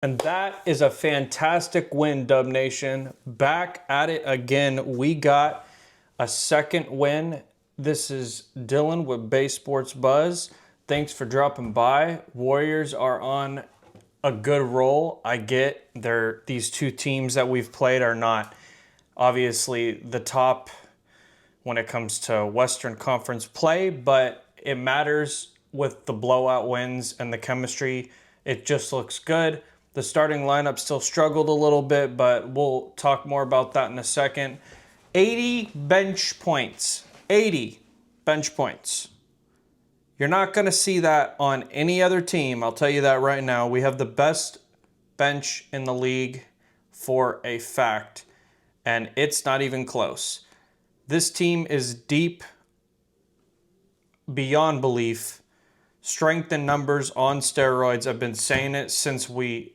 And that is a fantastic win, Dub Nation. Back at it again. We got a second win. This is Dylan with BaySportsBuzz. Thanks for dropping by. Warriors are on a good roll. I get these two teams that we've played are not obviously the top when it comes to Western Conference play, but it matters with the blowout wins and the chemistry. It just looks good. The starting lineup still struggled a little bit, but we'll talk more about that in a second. 80 bench points. 80 bench points. You're not going to see that on any other team. I'll tell you that right now. We have the best bench in the league for a fact, and it's not even close. This team is deep beyond belief. Strength in numbers on steroids. I've been saying it since we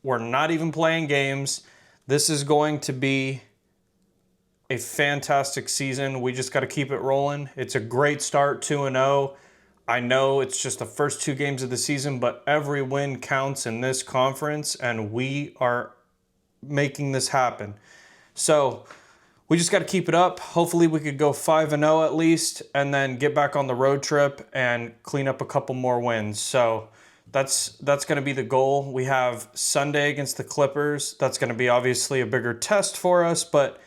were not even playing games. This is going to be a fantastic season. We just got to keep it rolling. It's a great start, 2-0. I know it's just the first two games of the season, but every win counts in this conference, and we are making this happen. So we just got to keep it up. Hopefully we could go 5-0 at least, and then get back on the road trip and clean up a couple more wins. So that's going to be the goal. We have Sunday against the Clippers. That's going to be obviously a bigger test for us, but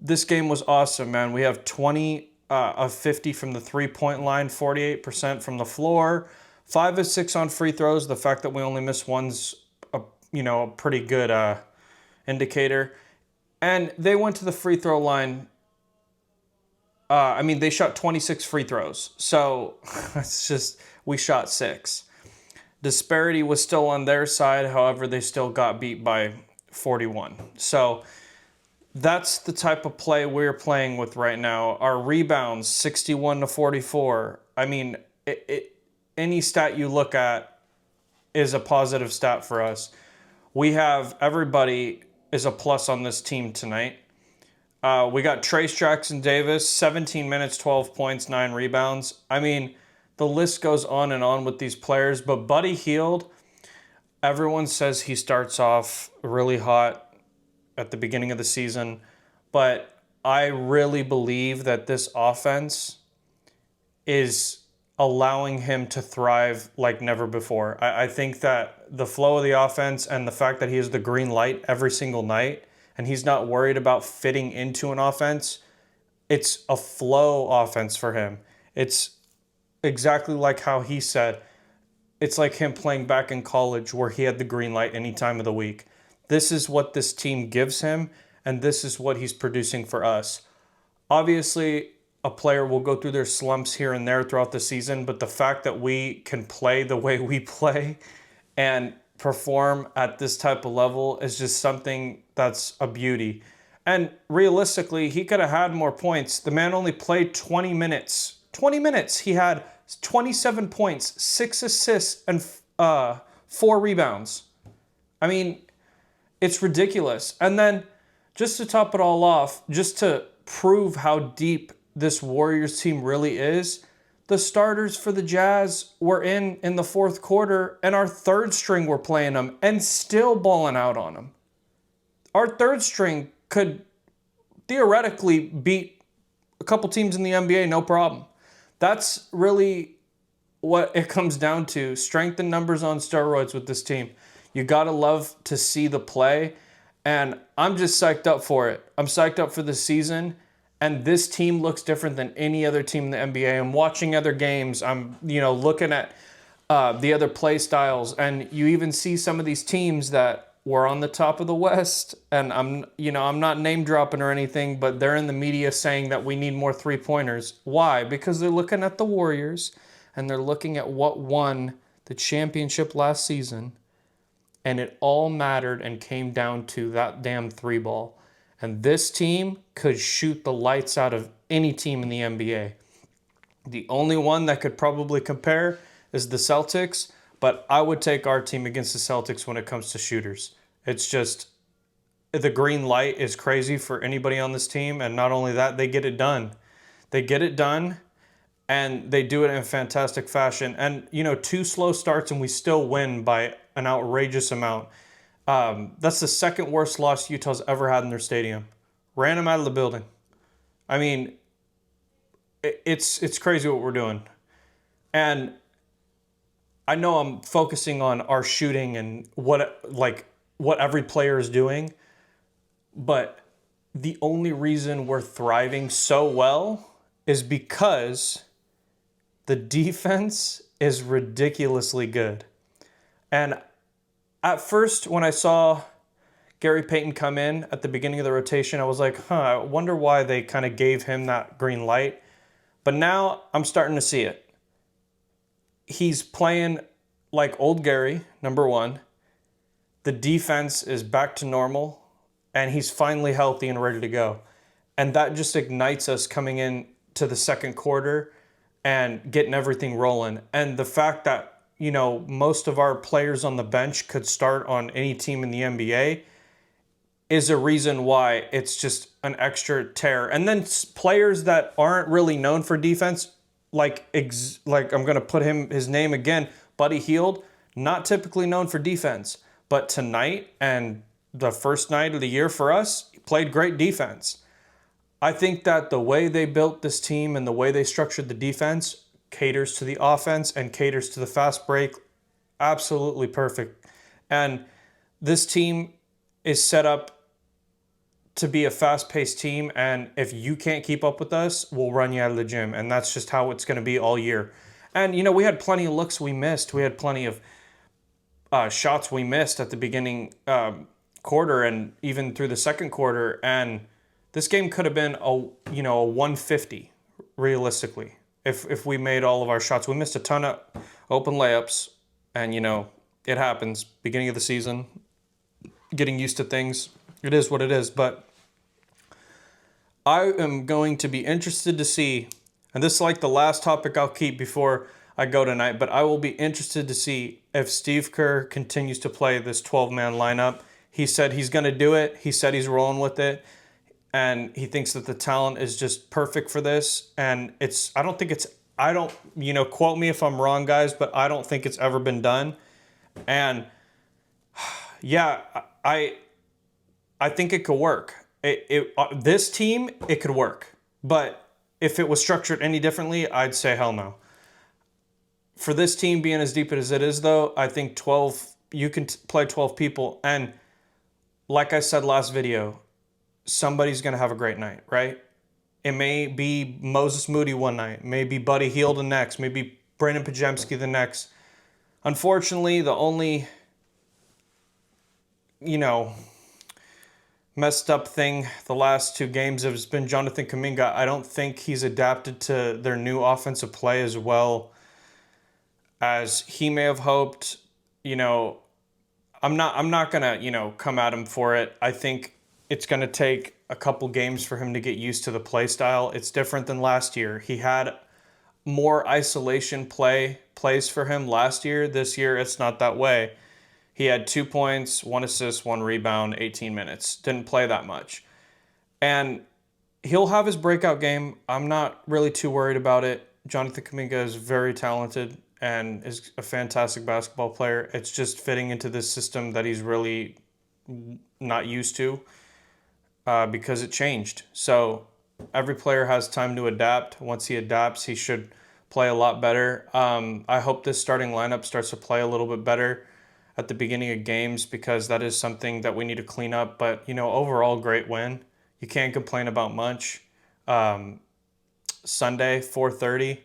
this game was awesome, man. We have 20 of 50 from the three-point line, 48% from the floor, 5 of 6 on free throws. The fact that we only missed one's a pretty good indicator. And they went to the free throw line. They shot 26 free throws. So it's just, we shot 6. Disparity was still on their side. However, they still got beat by 41. So that's the type of play we're playing with right now. Our rebounds, 61-44. Any stat you look at is a positive stat for us. We have everybody is a plus on this team tonight. We got Trace Jackson Davis, 17 minutes, 12 points, 9 rebounds. The list goes on and on with these players, but Buddy Hield, everyone says he starts off really hot at the beginning of the season, but I really believe that this offense is allowing him to thrive like never before. I think that the flow of the offense and the fact that he has the green light every single night and he's not worried about fitting into an offense, it's a flow offense for him. It's exactly like how he said, it's like him playing back in college where he had the green light any time of the week. This is what this team gives him, and this is what he's producing for us. Obviously, a player will go through their slumps here and there throughout the season, but the fact that we can play the way we play and perform at this type of level is just something that's a beauty. And realistically, he could have had more points. The man only played 20 minutes. 20 minutes. He had 27 points, 6 assists, and 4 rebounds. It's ridiculous. And then just to top it all off, just to prove how deep this Warriors team really is, the starters for the Jazz were in the fourth quarter, and our third string were playing them and still balling out on them. Our third string could theoretically beat a couple teams in the NBA, no problem. That's really what it comes down to. Strength and numbers on steroids with this team. You gotta love to see the play, and I'm just psyched up for it. I'm psyched up for the season, and this team looks different than any other team in the NBA. I'm watching other games. I'm looking at the other play styles, and you even see some of these teams that were on the top of the West, and I'm not name dropping or anything, but they're in the media saying that we need more 3-pointers. Why? Because they're looking at the Warriors, and they're looking at what won the championship last season. And it all mattered and came down to that damn 3-ball. And this team could shoot the lights out of any team in the NBA. The only one that could probably compare is the Celtics, but I would take our team against the Celtics when it comes to shooters. It's just, the green light is crazy for anybody on this team, and not only that, they get it done. They get it done, and they do it in a fantastic fashion. And, 2 slow starts and we still win by an outrageous amount. That's the second worst loss Utah's ever had in their stadium. Ran them out of the building. I mean, it's crazy what we're doing. And I know I'm focusing on our shooting and what every player is doing, but the only reason we're thriving so well is because the defense is ridiculously good. And at first, when I saw Gary Payton come in at the beginning of the rotation, I was like, I wonder why they kind of gave him that green light. But now I'm starting to see it. He's playing like old Gary, number one. The defense is back to normal, and he's finally healthy and ready to go. And that just ignites us coming in to the second quarter and getting everything rolling. And the fact that, most of our players on the bench could start on any team in the NBA is a reason why it's just an extra tear. And then players that aren't really known for defense, like I'm going to put his name again, Buddy Hield, not typically known for defense. But tonight and the first night of the year for us, he played great defense. I think that the way they built this team and the way they structured the defense caters to the offense and caters to the fast break. Absolutely perfect. And this team is set up to be a fast-paced team, and if you can't keep up with us, we'll run you out of the gym, and that's just how it's going to be all year. And, we had plenty of looks we missed. We had plenty of shots we missed at the beginning quarter and even through the second quarter, and this game could have been a 150 realistically if we made all of our shots. We missed a ton of open layups, and it happens. Beginning of the season, getting used to things. It is what it is, but I am going to be interested to see, and this is like the last topic I'll keep before I go tonight, but I will be interested to see if Steve Kerr continues to play this 12-man lineup. He said he's going to do it. He said he's rolling with it, and he thinks that the talent is just perfect for this. And I don't, quote me if I'm wrong, guys, but I don't think it's ever been done. And yeah, I think it could work. This team, it could work. But if it was structured any differently, I'd say hell no. For this team being as deep as it is, though, I think 12, you can play 12 people. And like I said last video, somebody's going to have a great night, right? It may be Moses Moody one night, maybe Buddy Hield the next, maybe Brandon Pajemski the next. Unfortunately, the only, messed up thing the last 2 games has been Jonathan Kuminga. I don't think he's adapted to their new offensive play as well as he may have hoped. I'm not gonna, come at him for it. I think it's gonna take a couple games for him to get used to the play style. It's different than last year. He had more isolation plays for him last year. This year, it's not that way. He had 2 points, 1 assist, 1 rebound, 18 minutes. Didn't play that much. And he'll have his breakout game. I'm not really too worried about it. Jonathan Kuminga is very talented and is a fantastic basketball player. It's just fitting into this system that he's really not used to because it changed. So every player has time to adapt. Once he adapts, he should play a lot better. I hope this starting lineup starts to play a little bit better at the beginning of games because that is something that we need to clean up. But, overall, great win. You can't complain about much. Sunday, 4:30,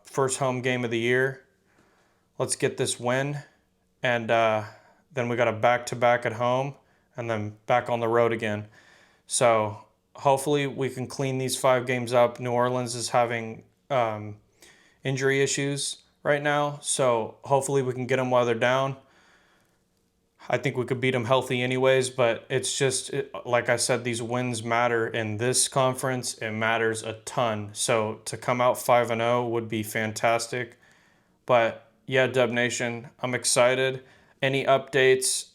first home game of the year. Let's get this win. And then we got a back-to-back at home and then back on the road again. So hopefully we can clean these 5 games up. New Orleans is having injury issues right now, so hopefully we can get them while they're down. I think we could beat them healthy anyways, but it's just, like I said, these wins matter in this conference. It matters a ton. So to come out 5-0 would be fantastic. But yeah, Dub Nation, I'm excited. Any updates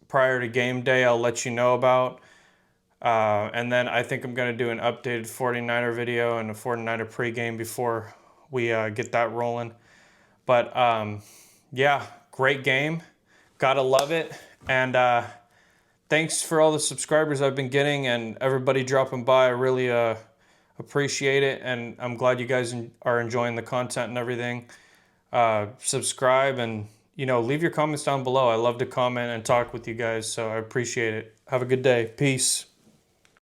prior to game day, I'll let you know about. And then I think I'm going to do an updated 49er video and a 49er pregame before we get that rolling. But yeah, great game. Gotta love it. And thanks for all the subscribers I've been getting and everybody dropping by. I really appreciate it. And I'm glad you guys are enjoying the content and everything. Subscribe and, leave your comments down below. I love to comment and talk with you guys, so I appreciate it. Have a good day. Peace.